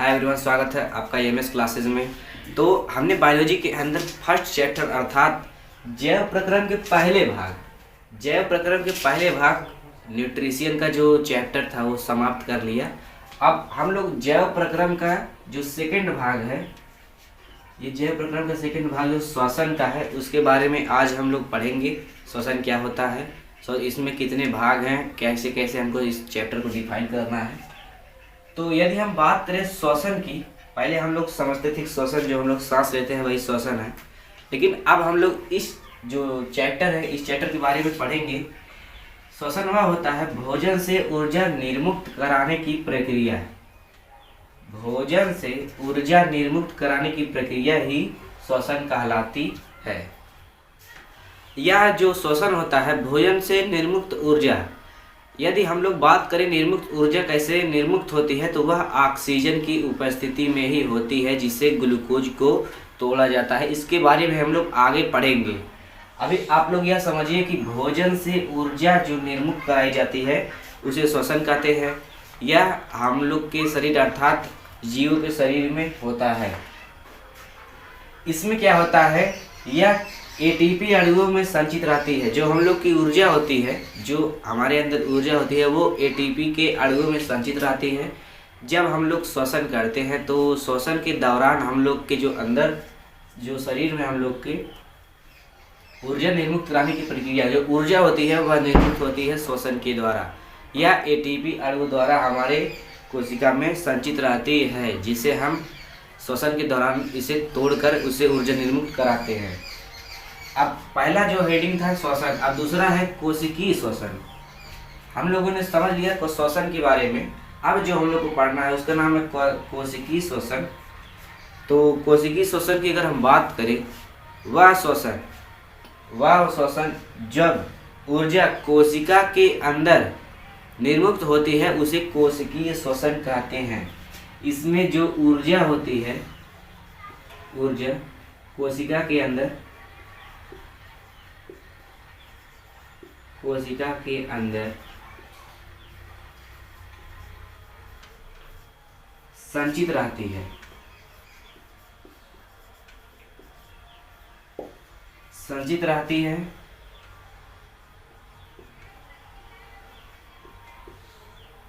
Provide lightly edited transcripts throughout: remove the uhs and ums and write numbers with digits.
Hi everyone, स्वागत है आपका एमएस क्लासेज में। तो हमने बायोलॉजी के अंदर फर्स्ट चैप्टर अर्थात जैव प्रकरण के पहले भाग न्यूट्रिशन का जो चैप्टर था वो समाप्त कर लिया। अब हम लोग जैव प्रकरण का जो सेकंड भाग है, ये जैव प्रकरण का सेकंड भाग जो श्वसन का है, उसके बारे में आज हम लोग पढ़ेंगे। श्वसन क्या होता है, इसमें कितने भाग हैं, कैसे कैसे हमको इस चैप्टर को डिफाइन करना है। तो यदि हम बात करें श्वसन की, पहले हम लोग समझते थे श्वसन जो हम लोग सांस लेते हैं वही श्वसन है, लेकिन अब हम लोग इस जो चैप्टर है इस चैप्टर के बारे में पढ़ेंगे। श्वसन वह होता है भोजन से ऊर्जा निर्मुक्त कराने की प्रक्रिया। भोजन से ऊर्जा निर्मुक्त कराने की प्रक्रिया ही श्वसन कहलाती है। यह जो श्वसन होता है भोजन से निर्मुक्त ऊर्जा, यदि हम लोग बात करें निर्मुक्त ऊर्जा कैसे निर्मुक्त होती है, तो वह ऑक्सीजन की उपस्थिति में ही होती है, जिससे ग्लूकोज को तोड़ा जाता है। इसके बारे में हम लोग आगे पढ़ेंगे। अभी आप लोग यह समझिए कि भोजन से ऊर्जा जो निर्मुक्त कराई जाती है उसे श्वसन कहते हैं। यह हम लोग के शरीर अर्थात जीवों के शरीर में होता है। इसमें क्या होता है, यह एटीपी अणुओं में संचित रहती है। जो हम लोग की ऊर्जा होती है, जो हमारे अंदर ऊर्जा होती है, वो एटीपी के अणुओं में संचित रहती है। जब हम लोग श्वसन करते हैं तो श्वसन के दौरान हम लोग के जो अंदर जो शरीर में हम लोग के ऊर्जा निर्मुक्त कराने की प्रक्रिया जो ऊर्जा होती है वह निर्मुक्त होती है श्वसन के द्वारा। यह एटीपी अणु द्वारा हमारे कोशिका में संचित रहती है, जिसे हम श्वसन के दौरान इसे तोड़कर उसे ऊर्जा निर्मुक्त कराते हैं। अब पहला जो हेडिंग था श्वसन, अब दूसरा है कोशिकीय श्वसन। हम लोगों ने समझ लिया श्वसन के बारे में। अब जो हम लोग को पढ़ना है उसका नाम है कोशिकीय श्वसन। तो कोशिकीय श्वसन की अगर हम बात करें, वह श्वसन जब ऊर्जा कोशिका के अंदर निर्मुक्त होती है उसे कोशिकीय श्वसन कहते हैं। इसमें जो ऊर्जा होती है, ऊर्जा कोशिका के अंदर संचित रहती है।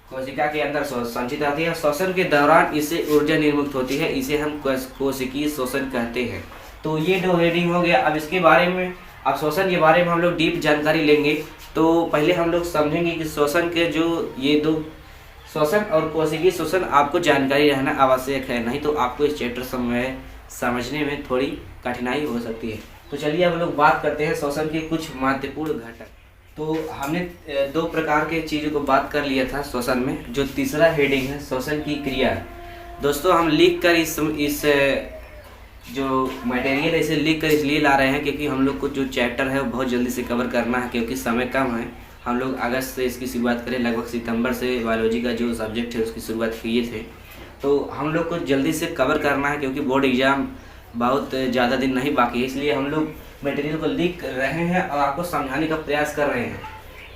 कोशिका के अंदर संचित रहती है। श्वसन के दौरान इससे ऊर्जा निर्मुक्त होती है, इसे हम कोशिकीय श्वसन कहते हैं। तो ये दो हेडिंग हो गया। अब इसके बारे में, अब श्वसन के बारे में हम लोग डीप जानकारी लेंगे। तो पहले हम लोग समझेंगे कि श्वसन के जो ये दो श्वसन और कोशिकीय श्वसन आपको जानकारी रहना आवश्यक है, नहीं तो आपको इस चैप्टर समझने में थोड़ी कठिनाई हो सकती है। तो चलिए अब लोग बात करते हैं श्वसन के कुछ महत्वपूर्ण घटक। तो हमने दो प्रकार के चीज़ों को बात कर लिया था श्वसन में। जो तीसरा हेडिंग है श्वसन की क्रिया। दोस्तों हम लिख कर इस जो मटेरियल है इसे लिख कर इसलिए ला रहे हैं क्योंकि हम लोग को जो चैप्टर है वो बहुत जल्दी से कवर करना है, क्योंकि समय कम है। हम लोग अगस्त से इसकी शुरुआत करें, लगभग सितंबर से बायोलॉजी का जो सब्जेक्ट है उसकी शुरुआत किए थे। तो हम लोग को जल्दी से कवर करना है क्योंकि बोर्ड एग्ज़ाम बहुत ज़्यादा दिन नहीं बाकी है, इसलिए हम लोग मटेरियल को लिख रहे हैं और आपको समझाने का प्रयास कर रहे हैं।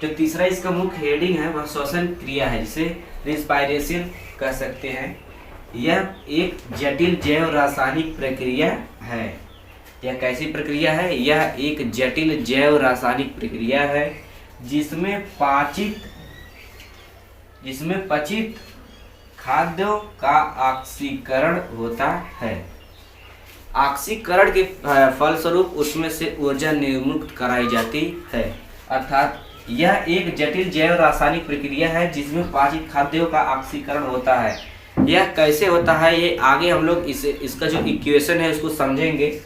जो तीसरा इसका मुख्य हेडिंग है वह श्वसन क्रिया है, जिसे रिस्पायरेशन कह सकते हैं। यह एक जटिल जैव रासायनिक प्रक्रिया है। यह कैसी प्रक्रिया है? यह एक जटिल जैव रासायनिक प्रक्रिया है जिसमें पचित खाद्यों का ऑक्सीकरण होता है। ऑक्सीकरण के फलस्वरूप उसमें से ऊर्जा निर्मुक्त कराई जाती है। अर्थात यह एक जटिल जैव रासायनिक प्रक्रिया है जिसमें पाचित खाद्यों का ऑक्सीकरण होता है। यह कैसे होता है ये आगे हम लोग इसका जो इक्वेशन है उसको समझेंगे।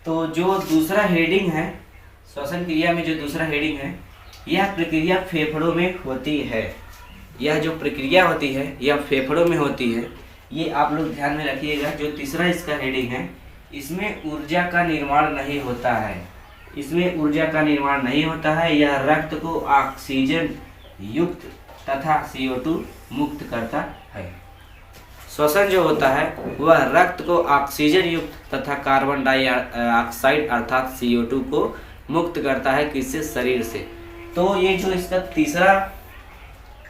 तो जो दूसरा हेडिंग है श्वसन क्रिया में, जो दूसरा हेडिंग है, यह प्रक्रिया फेफड़ों में होती है। यह जो प्रक्रिया होती है यह फेफड़ों में होती है, ये आप लोग ध्यान में रखिएगा। जो तीसरा इसका हेडिंग है, इसमें ऊर्जा का निर्माण नहीं होता है। यह रक्त को ऑक्सीजन युक्त तथा CO2 मुक्त करता है। श्वसन जो होता है वह रक्त को ऑक्सीजन युक्त तथा कार्बन डाइऑक्साइड अर्थात CO2 को मुक्त करता है, किससे? शरीर से। तो ये जो इसका तीसरा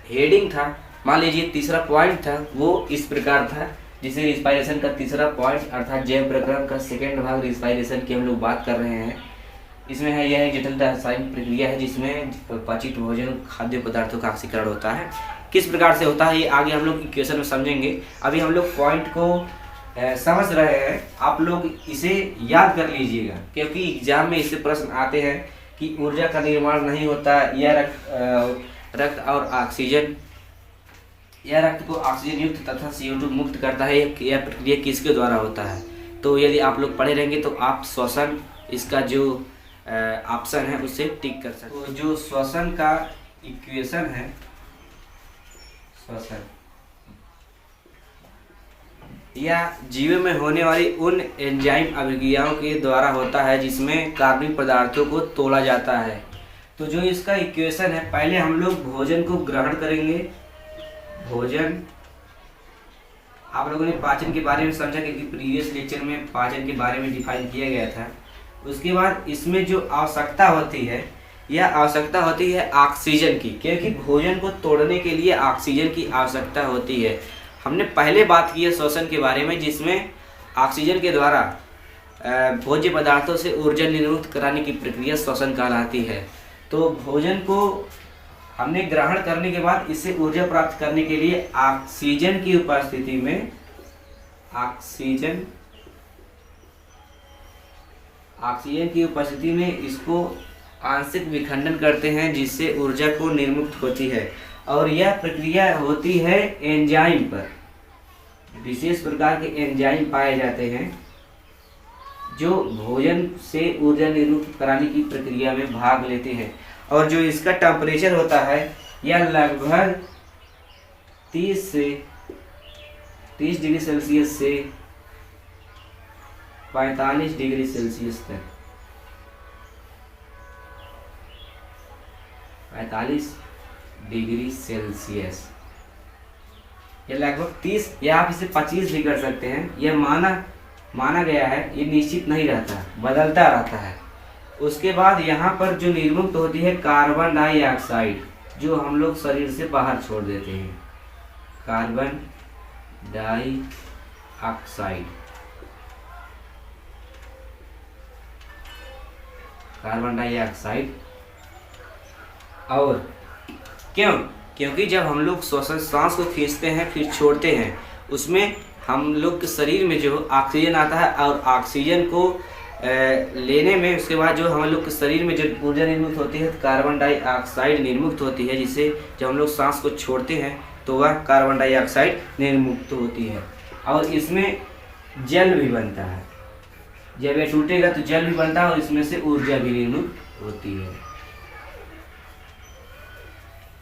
हेडिंग था, मान लीजिए तीसरा पॉइंट था, वो इस प्रकार था जिसे रिस्पायरेशन का तीसरा पॉइंट अर्थात जैव प्रक्रम का सेकेंड भाग रिस्पायरेशन की हम लोग बात कर रहे हैं। इसमें है यह एक जटिल रासायनिक प्रक्रिया है जिसमें पचित भोजन खाद्य पदार्थों का ऑक्सीकरण होता है। किस प्रकार से होता है ये आगे हम लोग इक्वेशन में समझेंगे। अभी हम लोग पॉइंट को समझ रहे हैं, आप लोग इसे याद कर लीजिएगा क्योंकि एग्जाम में इससे प्रश्न आते हैं कि ऊर्जा का निर्माण नहीं होता या रक्त और ऑक्सीजन यह रक्त को ऑक्सीजन युक्त तथा CO2 मुक्त करता है, यह प्रक्रिया किसके द्वारा होता है। तो यदि आप लोग पढ़े रहेंगे तो आप श्वसन इसका जो ऑप्शन है उसे टिक कर सकते हैं। तो जो श्वसन का इक्वेशन है, श्वसन या जीव में होने वाली उन एंजाइम अभिक्रियाओं के द्वारा होता है जिसमें कार्बनिक पदार्थों को तोड़ा जाता है। तो जो इसका इक्वेशन है, पहले हम लोग भोजन को ग्रहण करेंगे। भोजन, आप लोगों ने पाचन के बारे में समझा क्योंकि प्रीवियस लेक्चर में पाचन के बारे में डिफाइन किया गया था। उसके बाद इसमें जो आवश्यकता होती है, यह आवश्यकता होती है ऑक्सीजन की, क्योंकि भोजन को तोड़ने के लिए ऑक्सीजन की आवश्यकता होती है। हमने पहले बात की है श्वसन के बारे में जिसमें ऑक्सीजन के द्वारा भोज्य पदार्थों से ऊर्जा निर्मुक्त कराने की प्रक्रिया श्वसन कहलाती है। तो भोजन को हमने ग्रहण करने के बाद इससे ऊर्जा प्राप्त करने के लिए ऑक्सीजन की उपस्थिति में इसको आंशिक विखंडन करते हैं जिससे ऊर्जा को निर्मुक्त होती है। और यह प्रक्रिया होती है एंजाइम पर। विशेष प्रकार के एंजाइम पाए जाते हैं जो भोजन से ऊर्जा निर्मुक्त कराने की प्रक्रिया में भाग लेते हैं। और जो इसका टेम्परेचर होता है यह लगभग 30 डिग्री सेल्सियस से 45 डिग्री सेल्सियस तक, 45 डिग्री सेल्सियस, यह लगभग 30 या आप इसे 25 भी कर सकते हैं। यह माना गया है, ये निश्चित नहीं रहता, बदलता रहता है। उसके बाद यहाँ पर जो निर्मुक्त होती है कार्बन डाइऑक्साइड, जो हम लोग शरीर से बाहर छोड़ देते हैं, कार्बन डाइऑक्साइड, और क्योंकि जब हम लोग सांस को खींचते हैं फिर छोड़ते हैं, उसमें हम लोग के शरीर में जो ऑक्सीजन आता है और ऑक्सीजन को लेने में उसके बाद जो हम लोग के शरीर में जो ऊर्जा निर्मुक्त होती है कार्बन डाइऑक्साइड निर्मुक्त होती है, जिससे जब हम लोग सांस को छोड़ते हैं तो वह कार्बन डाइऑक्साइड निर्मुक्त होती है। और इसमें जल भी बनता है, जब यह टूटेगा तो जल भी बनता है और इसमें से ऊर्जा भी निर्मुक्त होती है,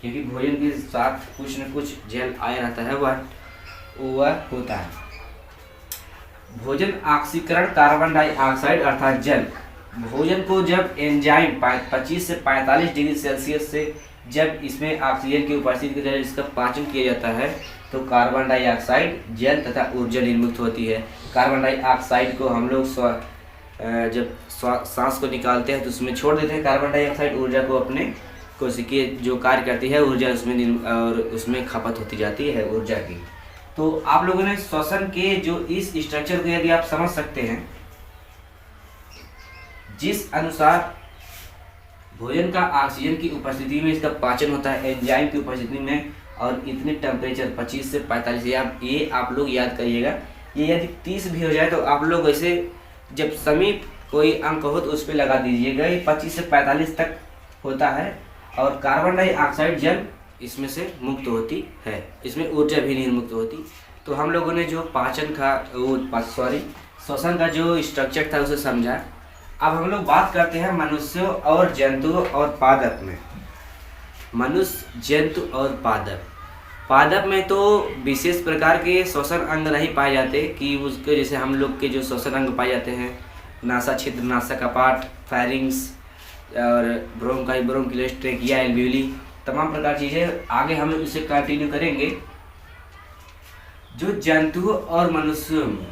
क्योंकि भोजन के साथ कुछ न कुछ जल आया रहता है, वह होता है। भोजन ऑक्सीकरण कार्बन डाइऑक्साइड अर्थात जल। भोजन को जब एंजाइम 25 से 45 डिग्री सेल्सियस से जब इसमें ऑक्सीजन की उपस्थिति के जरिए इसका पाचन किया जाता है तो कार्बन डाइऑक्साइड, जल तथा ऊर्जा निर्मुक्त होती है। कार्बन डाइऑक्साइड को हम लोग जब सांस को निकालते हैं तो उसमें छोड़ देते हैं कार्बन डाइऑक्साइड, ऊर्जा को अपने कोशिकीय जो कार्य करती है ऊर्जा उसमें खपत होती जाती है ऊर्जा की। तो आप लोगों ने श्वसन के जो इस स्ट्रक्चर को यदि आप समझ सकते हैं, जिस अनुसार भोजन का ऑक्सीजन की उपस्थिति में इसका पाचन होता है एंजाइम की उपस्थिति में, और इतने टेम्परेचर 25 से 45, ये आप लोग याद करिएगा। ये यदि 30 भी हो जाए तो आप लोग ऐसे जब समीप कोई अंक हो तो उस पर लगा दीजिएगा। ये 25 से 45 तक होता है और कार्बन डाइऑक्साइड जल इसमें से मुक्त होती है, इसमें ऊर्जा भी निर्मुक्त होती। तो हम लोगों ने जो श्वसन का जो स्ट्रक्चर था उसे समझा। अब हम लोग बात करते हैं मनुष्यों और जंतुओं और पादप में। मनुष्य, जंतु और पादप में तो विशेष प्रकार के श्वसन अंग नहीं पाए जाते कि उसके जैसे हम लोग के जो श्वसन अंग पाए जाते हैं, नासा छिद्र, नासा कपाट, फेरिंग्स और ब्रोंकाइलस, ट्रेकिया, एल्वियोली, तमाम प्रकार चीज़ें आगे हम लोग इसे कंटिन्यू करेंगे। जो जंतुओं और मनुष्यों में,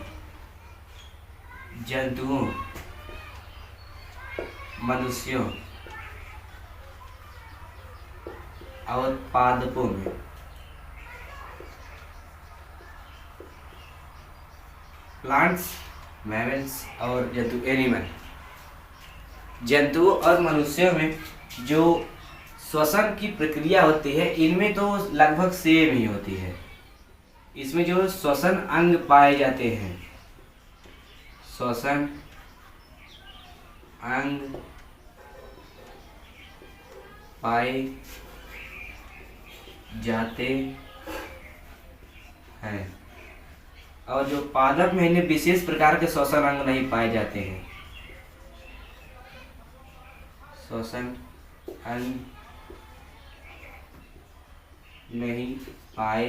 मनुष्यों और पादपों में प्लांट्स, मैमल्स और जंतु एनिमल। जंतुओं और मनुष्यों में जो श्वसन की प्रक्रिया होती है इनमें तो लगभग सेम ही होती है। इसमें जो श्वसन अंग पाए जाते हैं, श्वसन अंग पाए जाते हैं और जो पादप में इन्हें विशेष प्रकार के श्वसन अंग नहीं पाए जाते हैं। श्वसन अंग नहीं पाए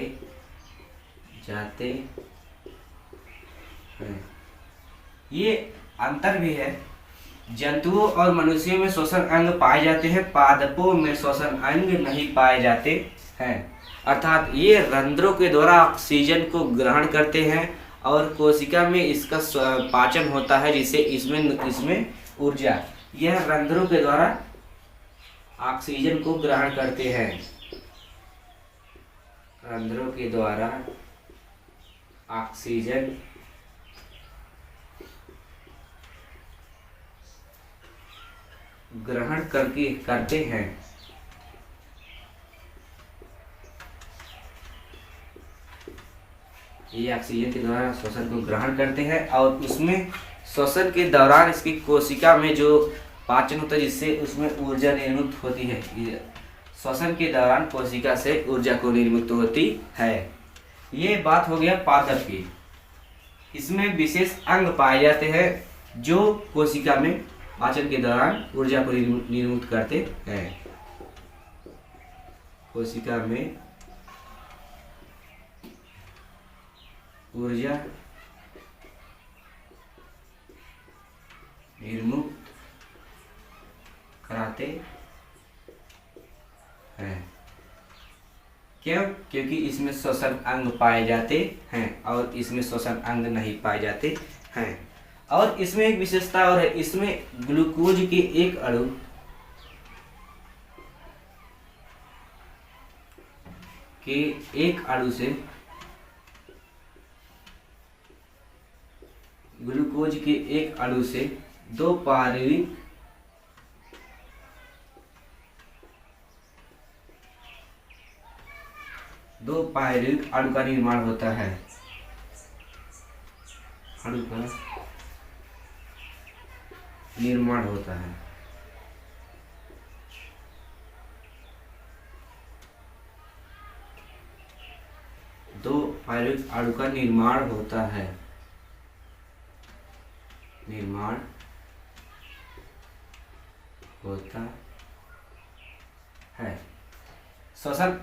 जाते हैं। ये अंतर भी है। जंतुओं और मनुष्यों में श्वसन अंग पाए जाते हैं, पादपों में श्वसन अंग नहीं पाए जाते हैं। अर्थात ये रंध्रों के द्वारा ऑक्सीजन को ग्रहण करते हैं और कोशिका में इसका पाचन होता है, जिससे इसमें ऊर्जा, यह रंध्रों के द्वारा ऑक्सीजन को ग्रहण करते हैं। रंध्रों के द्वारा ऑक्सीजन ग्रहण करते हैं। ये ऑक्सीजन के द्वारा श्वसन को ग्रहण करते हैं और उसमें श्वसन के दौरान इसकी कोशिका में जो पाचन होता है, जिससे उसमें ऊर्जा निर्मित होती है। श्वसन के दौरान कोशिका से ऊर्जा को निर्मित होती है। ये बात हो गया पादप की। इसमें विशेष अंग पाए जाते हैं जो कोशिका में पाचन के दौरान ऊर्जा को निर्मित करते हैं। कोशिका में ऊर्जा निर्मुक्त कराते हैं। क्यों? क्योंकि इसमें श्वसन अंग पाए जाते हैं और इसमें श्वसन अंग नहीं पाए जाते हैं। और इसमें एक विशेषता और है, इसमें ग्लूकोज के एक अणु से ग्लूकोज के एक अणु से दो पायरुविक अणु का निर्माण होता है। अणु का निर्माण होता है। दो पायरुविक अणु का निर्माण होता है। श्वसन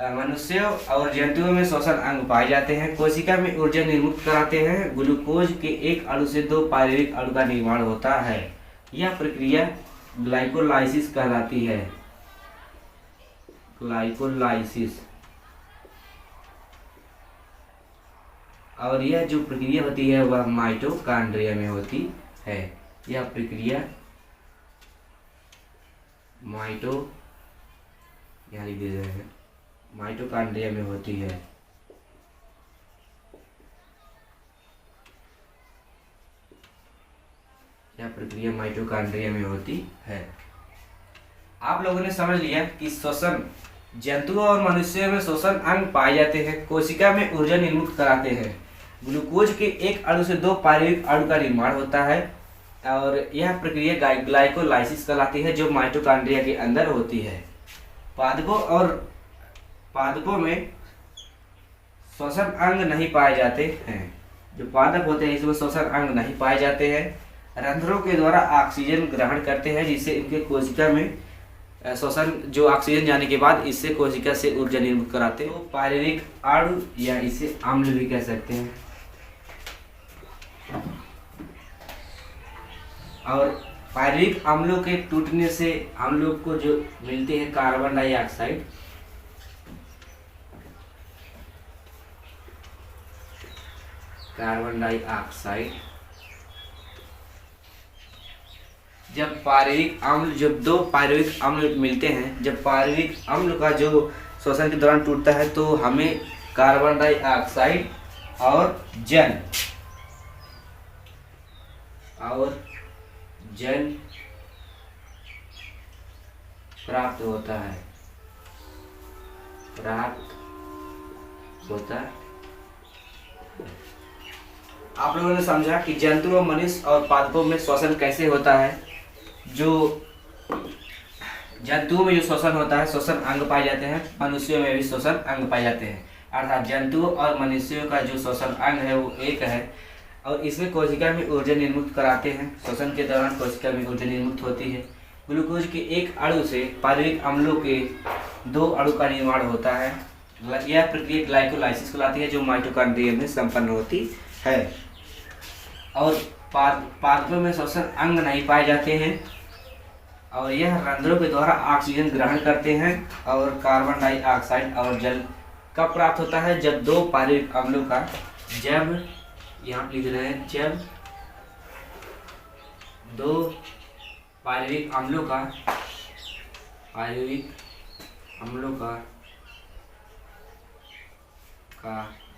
मनुष्यों और जंतुओं में श्वसन अंग पाए जाते हैं, कोशिका में ऊर्जा निर्मुक्त कराते हैं। ग्लूकोज के एक अणु से दो पायरुविक अणु का निर्माण होता है। यह प्रक्रिया ग्लाइकोलाइसिस कहलाती है। ग्लाइकोलाइसिस। और यह जो प्रक्रिया होती है वह माइटोकॉन्ड्रिया में होती है। यह प्रक्रिया यहाँ लिख दिया जाएगा, माइटोकॉन्ड्रिया में होती है। यह प्रक्रिया माइटोकॉन्ड्रिया में होती है। आप लोगों ने समझ लिया कि श्वसन, जंतुओं और मनुष्यों में श्वसन अंग पाए जाते हैं, कोशिका में ऊर्जा निर्मित कराते हैं। ग्लूकोज के एक अणु से दो पायरुविक अणु का निर्माण होता है और यह प्रक्रिया ग्लाइकोलाइसिस कहलाती है, जो माइटोकॉन्ड्रिया के अंदर होती है। पादपों में श्वसन अंग नहीं पाए जाते हैं। जो पादप होते हैं इसमें श्वसन अंग नहीं पाए जाते हैं। रंध्रों के द्वारा ऑक्सीजन ग्रहण करते हैं, जिससे इनके कोशिका में श्वसन, जो ऑक्सीजन जाने के बाद इससे कोशिका से ऊर्जा निर्मित कराते हैं। तो पायरुविक अणु या इसे अम्ल भी कह सकते हैं। और पायरुविक अम्लों के टूटने से हम लोग को जो मिलते हैं कार्बन डाइऑक्साइड, जब दो पायरुविक अम्ल मिलते हैं, जब पायरुविक अम्ल का जो श्वसन के दौरान टूटता है तो हमें कार्बन डाइऑक्साइड और जल और जल प्राप्त होता है, प्राप्त होता है। आप लोगों ने समझा कि जंतुओं, मनुष्य और पादपों में श्वसन कैसे होता है। जो जंतुओं में जो श्वसन होता है, श्वसन अंग पाए जाते हैं, मनुष्यों में भी श्वसन अंग पाए जाते हैं। अर्थात जंतुओं और मनुष्यों का जो श्वसन अंग है वो एक है और इसमें कोशिका में ऊर्जा निर्मुक्त कराते हैं। श्वसन के दौरान कोशिका में ऊर्जा निर्मुक्त होती है। ग्लूकोज के एक अणु से पायरुविक अम्लों के 2 अणु का निर्माण होता है। यह प्रक्रिया ग्लाइकोलाइसिस कहलाती है, जो माइटोकॉन्ड्रिया में संपन्न होती है। और पादपों में श्वसन अंग नहीं पाए जाते हैं और यह रंध्रों के द्वारा ऑक्सीजन ग्रहण करते हैं और कार्बन डाइऑक्साइड और जल कब प्राप्त होता है, जब 2 पायरुविक अम्लों का यहाँ लिख रहे हैं, जब 2 पायरुविक अम्लों का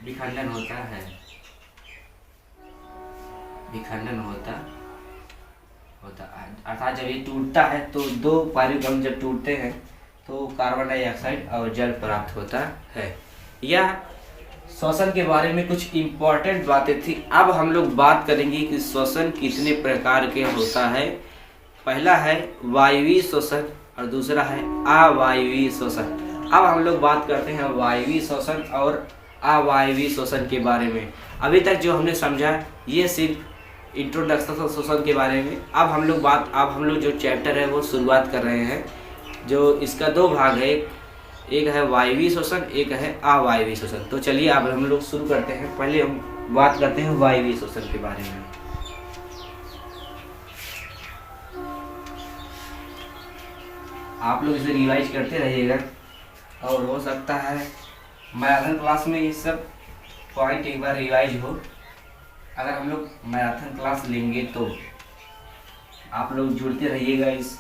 विखंडन होता है, अर्थात जब ये टूटता है तो 2 पायरुविक अम्ल जब टूटते हैं तो कार्बन डाइऑक्साइड और जल प्राप्त होता है। यह श्वसन के बारे में कुछ इम्पोर्टेंट बातें थी। अब हम लोग बात करेंगे कि श्वसन कितने प्रकार के होता है। पहला है वायवीय श्वसन और दूसरा है अवायवीय श्वसन। अब हम लोग बात करते हैं वायवीय श्वसन और अवायवीय श्वसन के बारे में। अभी तक जो हमने समझा ये सिर्फ इंट्रोडक्शन श्वसन के बारे में। अब हम लोग जो चैप्टर है वो शुरुआत कर रहे हैं। जो इसका 2 भाग है, एक है वायवीय श्वसन, एक है अवायवीय श्वसन। तो चलिए अब हम लोग शुरू करते हैं। पहले हम बात करते हैं वायवीय श्वसन के बारे में। आप लोग इसे रिवाइज करते रहिएगा और हो सकता है मैराथन क्लास में ये सब पॉइंट एक बार रिवाइज हो। अगर हम लोग मैराथन क्लास लेंगे तो आप लोग जुड़ते रहिएगा इस,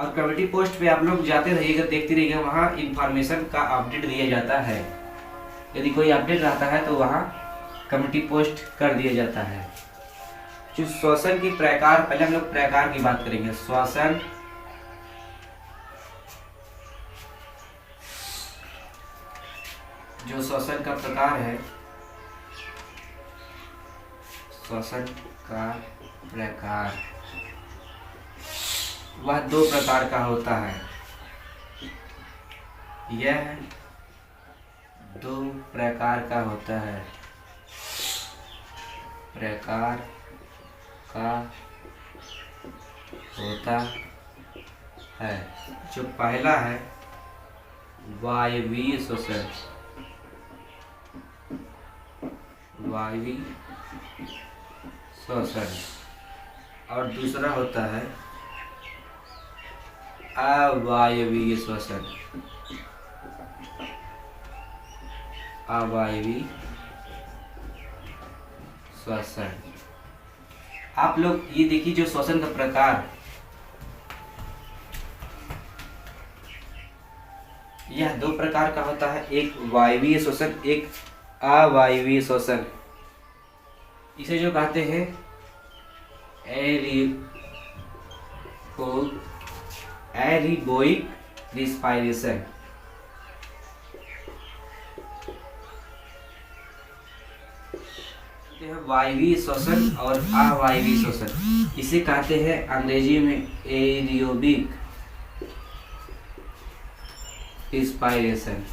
और कम्युनिटी पोस्ट पे आप लोग जाते रहिएगा, देखते रहिएगा, वहाँ इंफॉर्मेशन का अपडेट दिया जाता है। यदि कोई अपडेट रहता है तो वहाँ कम्युनिटी पोस्ट कर दिया जाता है। जो श्वसन की प्रकार, पहले हम लोग प्रकार की बात करेंगे। श्वसन जो श्वसन का प्रकार है, श्वसन का प्रकार वह 2 प्रकार का होता है। यह 2 प्रकार का होता है, प्रकार का होता है। जो पहला है वायवीय श्वसन, वायवीय श्वसन, और दूसरा होता है अवायवीय श्वसन, अवायवीय श्वसन। आप लोग ये देखिए जो श्वसन का प्रकार, यह 2 प्रकार का होता है, एक वायवीय श्वसन, एक अवायवीय श्वसन। इसे जो कहते हैं एरिबोइक रिस्पायरेशन। वायवीय श्वसन और अवायवीय श्वसन, इसे कहते हैं अंग्रेजी में एरियोबिक रिस्पायरेशन।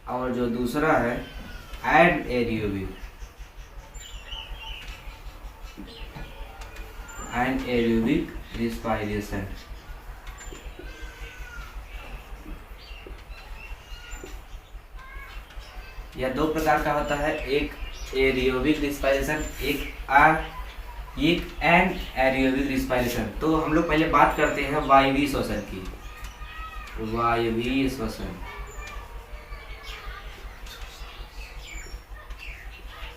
और जो दूसरा है एनएरोबिक रिस्पायरेशन। यह 2 प्रकार का होता है, एक एरियोबिक रिस्पायरेशन, एक एनएरोबिक रिस्पायरेशन। तो हम लोग पहले बात करते हैं वायवीय श्वसन की। वायवीय श्वसन,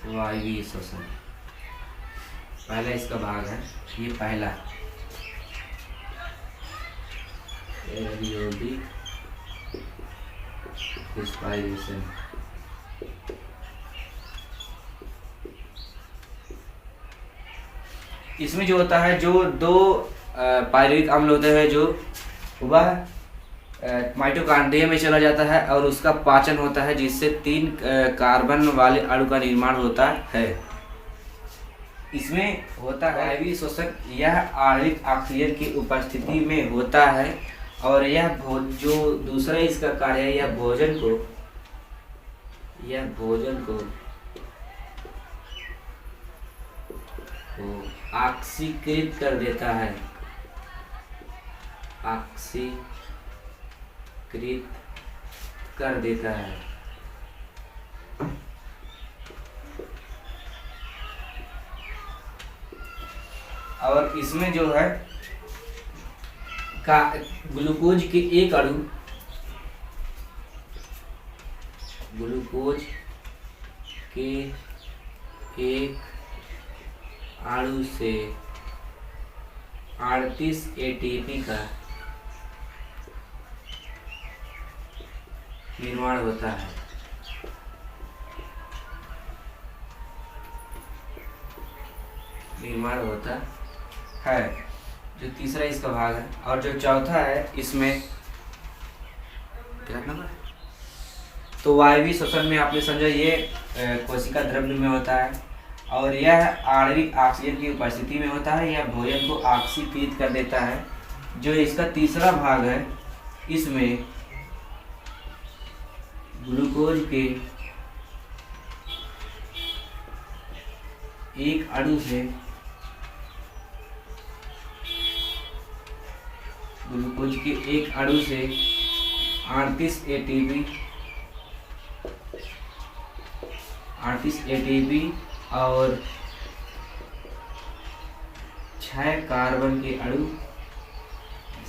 वायवीय श्वसन पहला इसका भाग है, ये पहला एरियोबिक रिस्पायरेशन। इसमें जो होता है, जो दो पायरुविक अम्ल होते हैं, जो वह माइटोकॉन्ड्रिया में चला जाता है और उसका पाचन होता है, जिससे 3 कार्बन वाले अणु का निर्माण होता है। इसमें होता है वायवीय श्वसन। यह आणविक ऑक्सीजन की उपस्थिति में होता है और यह जो दूसरा इसका कार्य है, यह भोजन को ऑक्सीकृत कर देता है, और इसमें जो है ग्लूकोज के एक अणु से 38 एटीपी का निर्माण होता है। जो तीसरा इसका भाग है। और जो चौथा है, इसमें क्या नंबर है, तो वायवीय श्वसन में आपने समझा ये कोशिका द्रव्य में होता है और यह आणविक ऑक्सीजन की उपस्थिति में होता है। यह भोजन को ऑक्सीकृत कर देता है। जो इसका तीसरा भाग है, इसमें ग्लूकोज के एक अणु से 38 एटीपी और 6 कार्बन के अणु,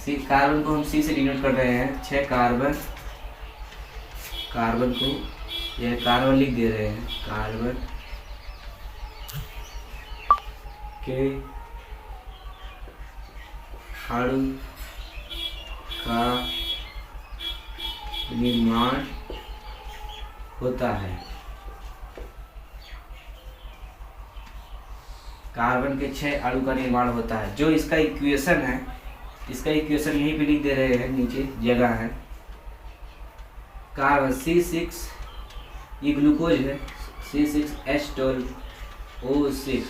कार्बन को हम C से डिनोट कर रहे हैं, 6 कार्बन को यह कार्बन लिख दे रहे हैं, कार्बन के अणु का निर्माण होता है। कार्बन के 6 अणु का निर्माण होता है। जो इसका इक्वेशन है, इसका इक्वेशन यहीं पे लिख दे रहे हैं, नीचे जगह है। कार्बन C6, ये ग्लूकोज है, C6H12O6।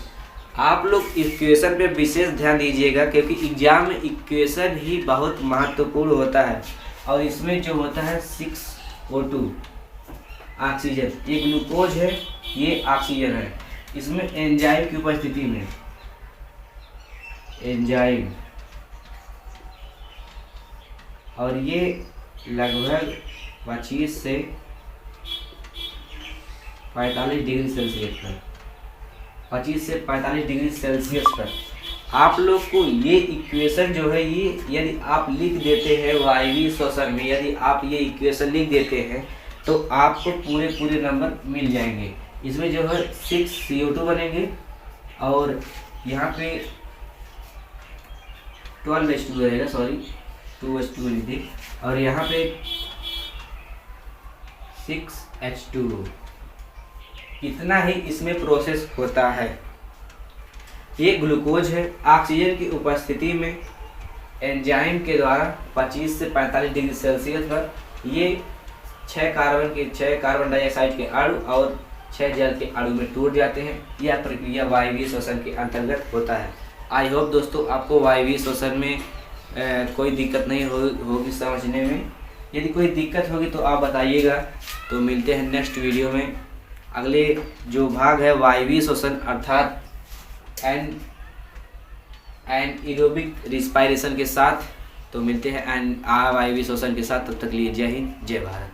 आप लोग इक्वेशन पे विशेष ध्यान दीजिएगा, क्योंकि एग्जाम में इक्वेशन ही बहुत महत्वपूर्ण होता है। और इसमें जो होता है 6O2 ऑक्सीजन, ये ग्लूकोज है, ये ऑक्सीजन है। इसमें एंजाइम की उपस्थिति में, एंजाइम, और ये लगभग 25 से 45 डिग्री सेल्सियस पर, 25 से 45 डिग्री सेल्सियस पर आप लोग को ये इक्वेशन जो है, ये यदि आप लिख देते हैं वायवीय श्वसन में, यदि आप ये इक्वेशन लिख देते हैं तो आपको पूरे नंबर मिल जाएंगे। इसमें जो है 6CO2 बनेंगे और यहाँ पे 12H2 रहेगा, सॉरी 2H2 लिख दी, और यहाँ पे 6H2। इतना ही इसमें प्रोसेस होता है। ये ग्लूकोज है, ऑक्सीजन की उपस्थिति में एंजाइम के द्वारा 25 से 45 डिग्री सेल्सियस पर ये 6 कार्बन डाइऑक्साइड के अणु और 6 जल के अणु में टूट जाते हैं। यह प्रक्रिया वायवीय श्वसन के अंतर्गत होता है। आई होप दोस्तों आपको वायवीय श्वसन में कोई दिक्कत नहीं होगी समझने में। यदि कोई दिक्कत होगी तो आप बताइएगा। तो मिलते हैं नेक्स्ट वीडियो में। अगले जो भाग है वायवीय श्वसन अर्थात एनाएरोबिक रिस्पायरेशन के साथ, तो मिलते हैं वायवीय श्वसन के साथ। तब तक लिए जय हिंद, जय भारत।